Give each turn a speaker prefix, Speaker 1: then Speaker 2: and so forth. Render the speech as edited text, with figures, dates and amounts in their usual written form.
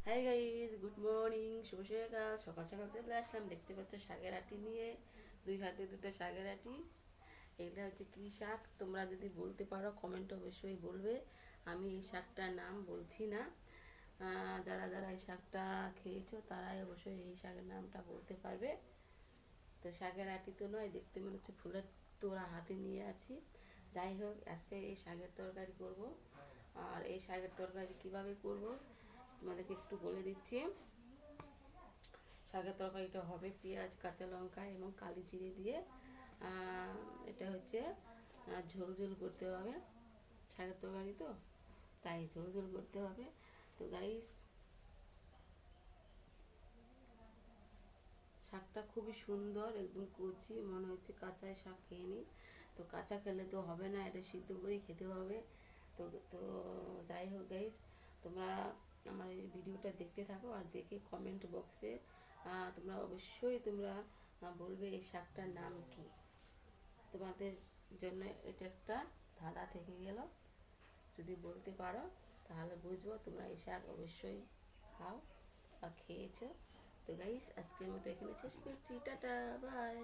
Speaker 1: Hi guys, good morning, শুভ সকাল। সকাল সকাল চলে আসলাম, দেখতে পাচ্ছ শাকের আটি নিয়ে, দুই হাতে দুটো শাকের আটি। এটা হচ্ছে কী শাক তোমরা যদি বলতে পারো কমেন্ট অবশ্যই বলবে। আমি এই শাকটার নাম বলছি না। যারা যারা এই শাকটা খেয়েছো তারাই অবশ্যই এই শাকের নামটা বলতে পারবে। তো শাকের আটি তো নয়, দেখতে মনে হচ্ছে ফুলের তোড়া হাতে নিয়ে আছি। যাই হোক, আজকে এই শাকের তরকারি করব। আর এই শাকের তরকারি কিভাবে করব তোমাদেরকে একটু বলে দিচ্ছি। শাকের তরকারিটা হবে পেঁয়াজ, কাঁচা লঙ্কা এবং কালি জিরে দিয়ে। এটা হচ্ছে ঝোল ঝোল করতে হবে, শাকের তরকারি তো তাই ঝোল ঝোল করতে হবে। তো গাইস, শাকটা খুবই সুন্দর, একদম কচি, মনে হচ্ছে কাঁচায় শাক খেয়ে নিই। তো কাঁচা খেলে তো হবে না, এটা সিদ্ধ করেই খেতে হবে। তো তো যাই হোক গাইস, তোমরা আমার এই ভিডিওটা দেখতে থাকো আর দেখে কমেন্ট বক্সে তোমরা অবশ্যই বলবে এই শাকটার নাম কি। তোমাদের জন্য এটা একটা ধাঁধা থেকে গেল, যদি বলতে পারো তাহলে বুঝবো তোমরা এই শাক অবশ্যই খাও বা খেয়েছো। তো গাইস, আজকের মতো এখানে শেষ করছি, টাটা বাই।